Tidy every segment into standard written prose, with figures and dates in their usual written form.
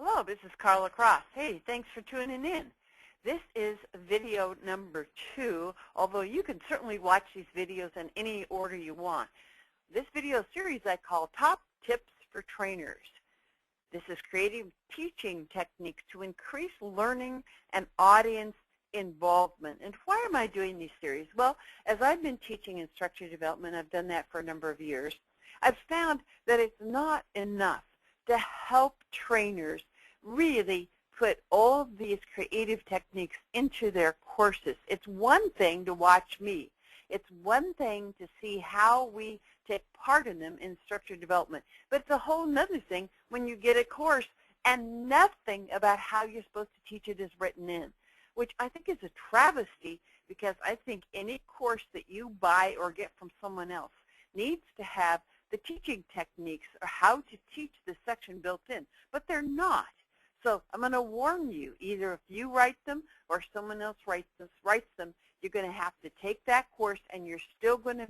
Hello, this is Carla Cross. Hey, thanks for tuning in. This is video number 2, although you can certainly watch these videos in any order you want. This video series I call Top Tips for Trainers. This is creative teaching techniques to increase learning and audience involvement. And why am I doing these series? Well, as I've been teaching instructor development, I've done that for a number of years, I've found that it's not enough to help trainers really put all of these creative techniques into their courses. It's one thing to watch me. It's one thing to see how we take part in them in instructor development. But it's a whole nother thing when you get a course and nothing about how you're supposed to teach it is written in, which I think is a travesty, because I think any course that you buy or get from someone else needs to have the teaching techniques or how to teach this section built in, but they're not. So I'm going to warn you, either if you write them or someone else writes them, you're going to have to take that course, and you're still going to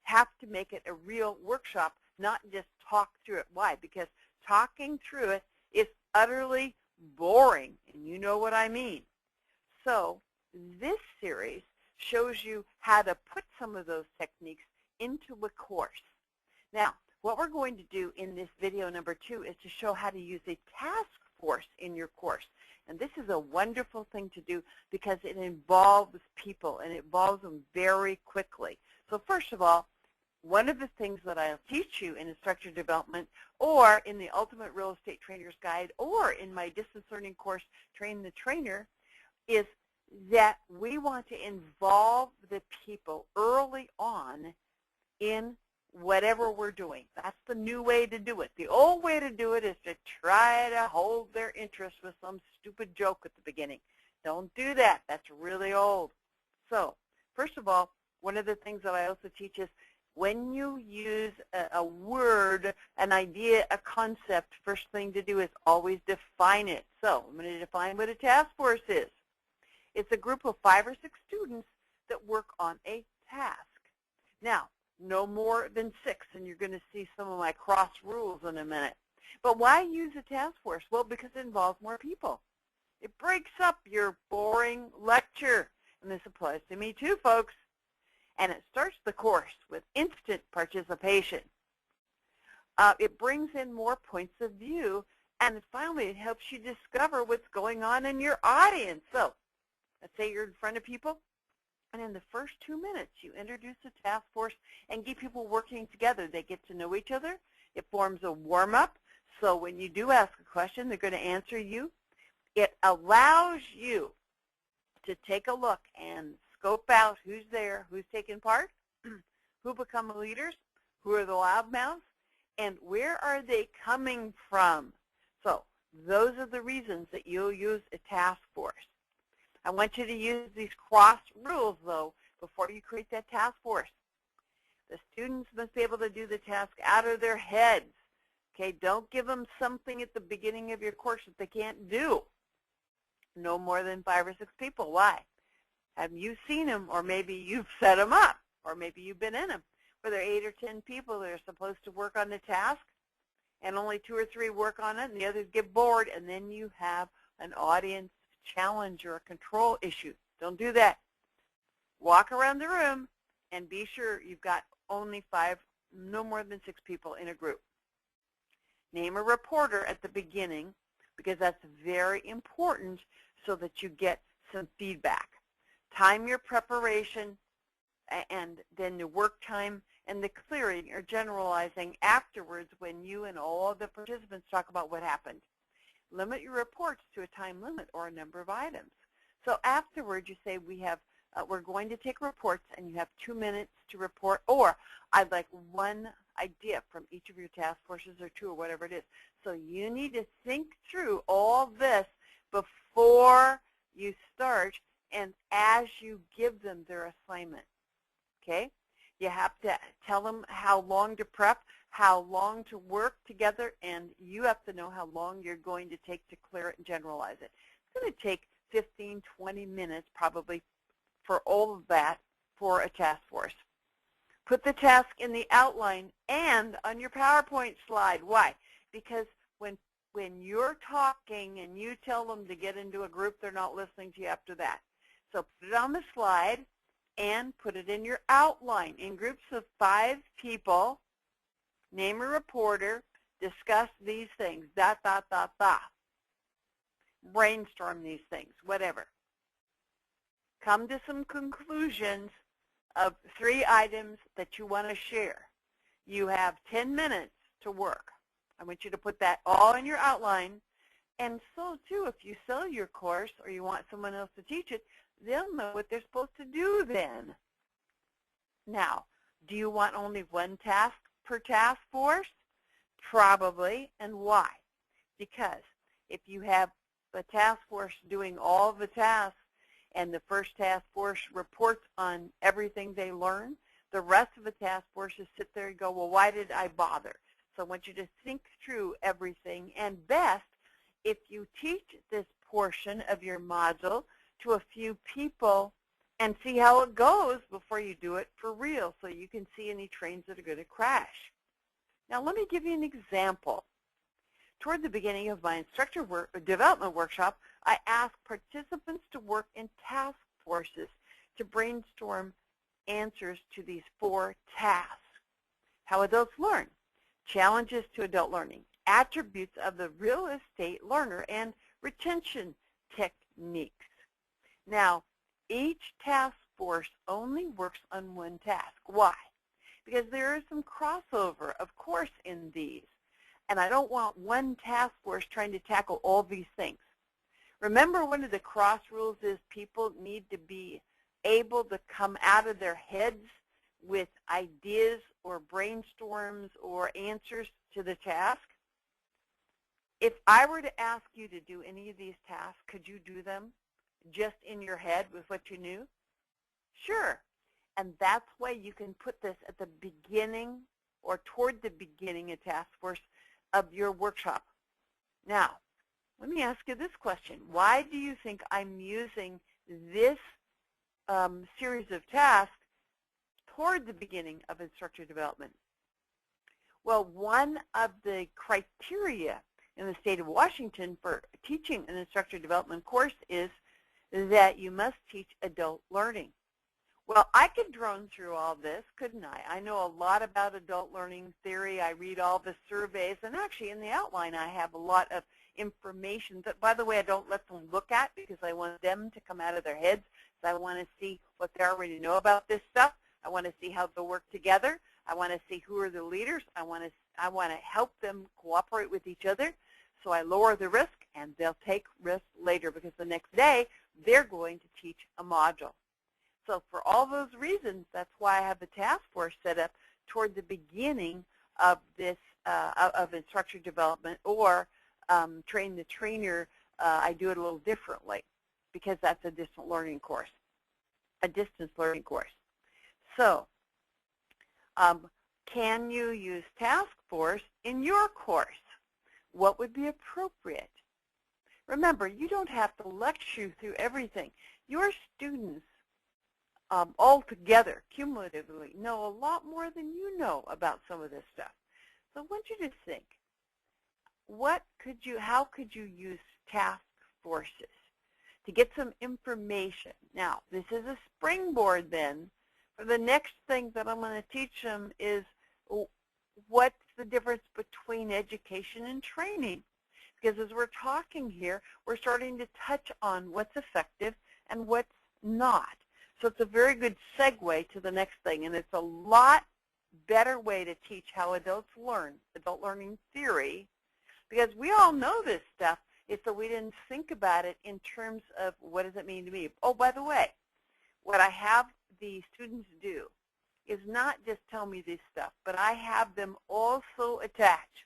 have to make it a real workshop, not just talk through it. Why? Because talking through it is utterly boring, and you know what I mean. So this series shows you how to put some of those techniques into a course. Now, what we're going to do in this video number 2 is to show how to use a task force in your course. And this is a wonderful thing to do because it involves people, and it involves them very quickly. So first of all, one of the things that I'll teach you in instructor development, or in the Ultimate Real Estate Trainer's Guide, or in my distance learning course, Train the Trainer, is that we want to involve the people early on in whatever we're doing. That's the new way to do it. The old way to do it is to try to hold their interest with some stupid joke at the beginning. Don't do that. That's really old. So, first of all, one of the things that I also teach is when you use a word, an idea, a concept, first thing to do is always define it. So, I'm going to define what a task force is. It's a group of 5 or 6 students that work on a task. Now, no more than 6, and you're going to see some of my cross rules in a minute. But why use a task force? Well, because it involves more people. It breaks up your boring lecture, and this applies to me too, folks. And it starts the course with instant participation. It brings in more points of view, and finally it helps you discover what's going on in your audience. So, let's say you're in front of people, and in the first 2 minutes, you introduce a task force and get people working together. They get to know each other. It forms a warm-up. So when you do ask a question, they're going to answer you. It allows you to take a look and scope out who's there, who's taking part, who become leaders, who are the loudmouths, and where are they coming from. So those are the reasons that you'll use a task force. I want you to use these cross rules, though, before you create that task force. The students must be able to do the task out of their heads. Okay, don't give them something at the beginning of your course that they can't do. No more than 5 or 6 people. Why? Have you seen them, or maybe you've set them up, or maybe you've been in them, where there are 8 or 10 people that are supposed to work on the task, and only 2 or 3 work on it, and the others get bored, and then you have an audience challenge or a control issue. Don't do that. Walk around the room and be sure you've got only 5, no more than 6 people in a group. Name a reporter at the beginning, because that's very important so that you get some feedback. Time your preparation, and then the work time and the clearing or generalizing afterwards when you and all the participants talk about what happened. Limit your reports to a time limit or a number of items. So afterwards, you say we're going to take reports, and you have 2 minutes to report, or I'd like 1 idea from each of your task forces, or 2, or whatever it is. So you need to think through all this before you start and as you give them their assignment. Okay? You have to tell them how long to prep, how long to work together, and you have to know how long you're going to take to clear it and generalize it. It's going to take 15, 20 minutes probably for all of that for a task force. Put the task in the outline and on your PowerPoint slide. Why? Because when when you're talking and you tell them to get into a group, they're not listening to you after that. So put it on the slide and put it in your outline. In groups of 5 people, name a reporter, discuss these things, brainstorm these things, whatever. Come to some conclusions of 3 items that you want to share. You have 10 minutes to work. I want you to put that all in your outline. And so, too, if you sell your course or you want someone else to teach it, they'll know what they're supposed to do then. Now, do you want only 1 task per task force? Probably. And why? Because if you have a task force doing all the tasks and the first task force reports on everything they learn, the rest of the task forces sit there and go, well, why did I bother? So I want you to think through everything, and best if you teach this portion of your module to a few people and see how it goes before you do it for real, so you can see any trains that are going to crash. Now let me give you an example. Toward the beginning of my instructor development workshop, I asked participants to work in task forces to brainstorm answers to these 4 tasks. How adults learn, challenges to adult learning, attributes of the real estate learner, and retention techniques. Now, each task force only works on 1 task. Why? Because there is some crossover, of course, in these. And I don't want 1 task force trying to tackle all these things. Remember, one of the cross rules is people need to be able to come out of their heads with ideas or brainstorms or answers to the task. If I were to ask you to do any of these tasks, could you do them just in your head with what you knew? Sure. And that's why you can put this at the beginning or toward the beginning of task force of your workshop. Now, let me ask you this question. Why do you think I'm using this series of tasks toward the beginning of instructor development? Well, one of the criteria in the state of Washington for teaching an instructor development course is that you must teach adult learning. Well, I could drone through all this, couldn't I? I know a lot about adult learning theory. I read all the surveys, and actually in the outline I have a lot of information that, by the way, I don't let them look at because I want them to come out of their heads. So I want to see what they already know about this stuff. I want to see how they'll work together. I want to see who are the leaders. I want to help them cooperate with each other so I lower the risk, and they'll take risks later because the next day they're going to teach a module. So for all those reasons, that's why I have the task force set up toward the beginning of this of instructor development, or train the trainer. I do it a little differently because that's a distance learning course. So can you use task force in your course? What would be appropriate? Remember, you don't have to lecture through everything. Your students altogether, cumulatively, know a lot more than you know about some of this stuff. So I want you to think, how could you use task forces to get some information? Now, this is a springboard then for the next thing that I'm going to teach them is what's the difference between education and training. Because as we're talking here, we're starting to touch on what's effective and what's not. So it's a very good segue to the next thing, and it's a lot better way to teach how adults learn, adult learning theory, because we all know this stuff. It's that we didn't think about it in terms of what does it mean to me. Oh, by the way, what I have the students do is not just tell me this stuff, but I have them also attach.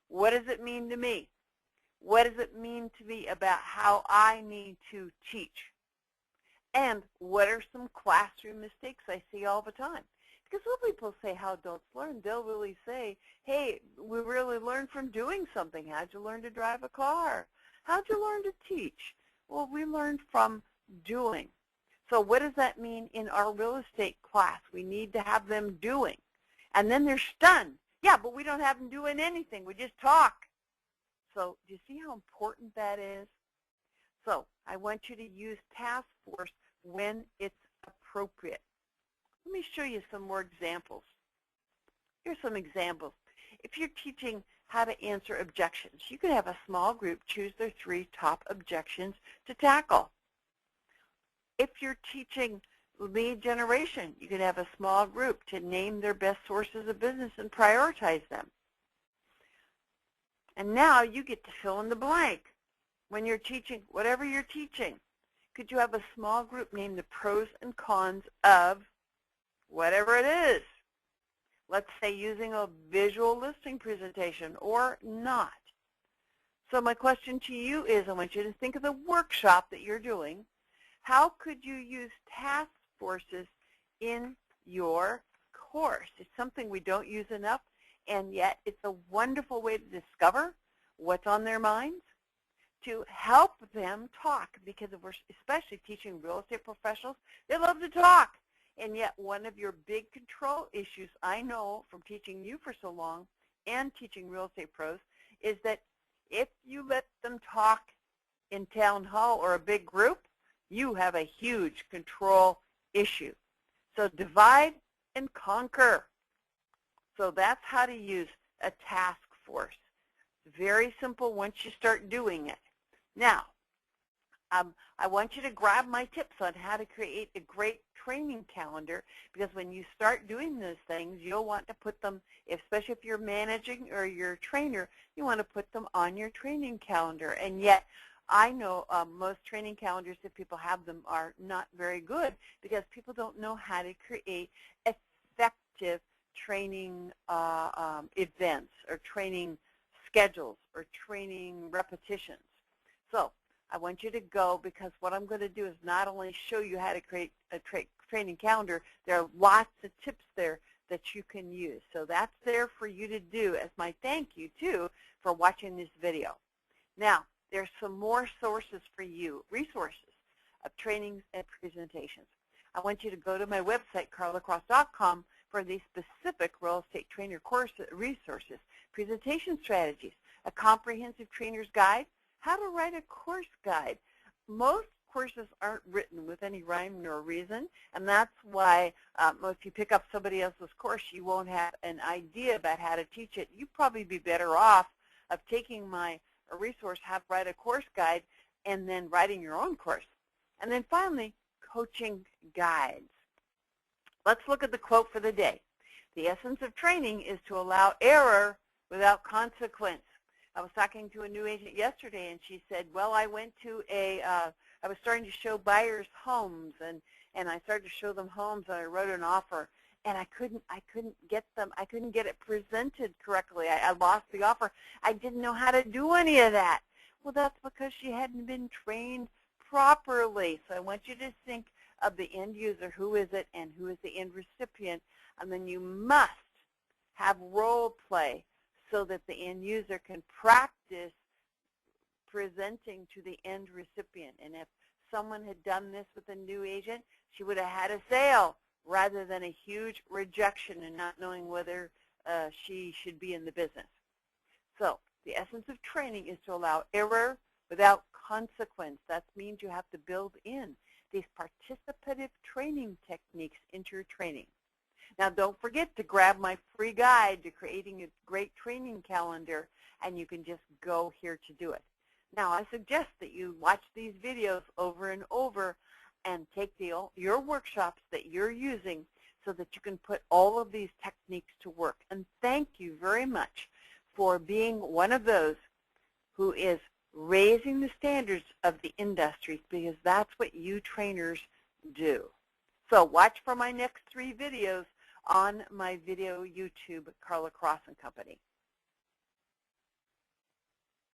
What does it mean to me? What does it mean to me about how I need to teach? And what are some classroom mistakes I see all the time? Because when people say how adults learn, they'll really say, hey, we really learn from doing something. How'd you learn to drive a car? How'd you learn to teach? Well, we learned from doing. So what does that mean in our real estate class? We need to have them doing. And then they're stunned. Yeah, but we don't have them doing anything. We just talk. So do you see how important that is? So I want you to use task force when it's appropriate. Let me show you some more examples. Here's some examples. If you're teaching how to answer objections, you could have a small group choose their 3 top objections to tackle. If you're teaching lead generation, you could have a small group to name their best sources of business and prioritize them. And now you get to fill in the blank. When you're teaching, whatever you're teaching, could you have a small group name the pros and cons of whatever it is? Let's say using a visual listing presentation or not. So my question to you is, I want you to think of the workshop that you're doing. How could you use task forces in your course? It's something we don't use enough, and yet it's a wonderful way to discover what's on their minds, to help them talk, because if we're especially teaching real estate professionals, they love to talk. And yet one of your big control issues, I know from teaching you for so long and teaching real estate pros, is that if you let them talk in town hall or a big group, you have a huge control issue. So divide and conquer. So that's how to use a task force. Very simple once you start doing it. Now, I want you to grab my tips on how to create a great training calendar, because when you start doing those things, you'll want to put them, especially if you're managing or you're a trainer, you want to put them on your training calendar. And yet, I know most training calendars, if people have them, are not very good because people don't know how to create effective training events or training schedules or training repetitions. So I want you to go, because what I'm going to do is not only show you how to create a training calendar, there are lots of tips there that you can use. So that's there for you to do as my thank you, too, for watching this video. Now, there's some more sources for you, resources of trainings and presentations. I want you to go to my website, carlacross.com, for these specific real estate trainer course resources, presentation strategies, a comprehensive trainer's guide, how to write a course guide. Most courses aren't written with any rhyme nor reason, and that's why if you pick up somebody else's course, you won't have an idea about how to teach it. You'd probably be better off of taking my resource, How to Write a Course Guide, and then writing your own course. And then finally, coaching guides. Let's look at the quote for the day. The essence of training is to allow error without consequence. I was talking to a new agent yesterday, and she said, well, I went to I was starting to show buyers homes, and I started to show them homes, and I wrote an offer, and I couldn't get it presented correctly. I lost the offer. I didn't know how to do any of that. Well, that's because she hadn't been trained properly. So I want you to think of the end user, who is it, and who is the end recipient, and then you must have role play so that the end user can practice presenting to the end recipient. And if someone had done this with a new agent, she would have had a sale rather than a huge rejection and not knowing whether she should be in the business. So the essence of training is to allow error without consequence. That means you have to build in these participative training techniques into your training. Now, don't forget to grab my free guide to creating a great training calendar, and you can just go here to do it. Now, I suggest that you watch these videos over and over and take your workshops that you're using so that you can put all of these techniques to work. And thank you very much for being one of those who is raising the standards of the industry, because that's what you trainers do. So watch for my next 3 videos on my video YouTube, Carla Cross & Company.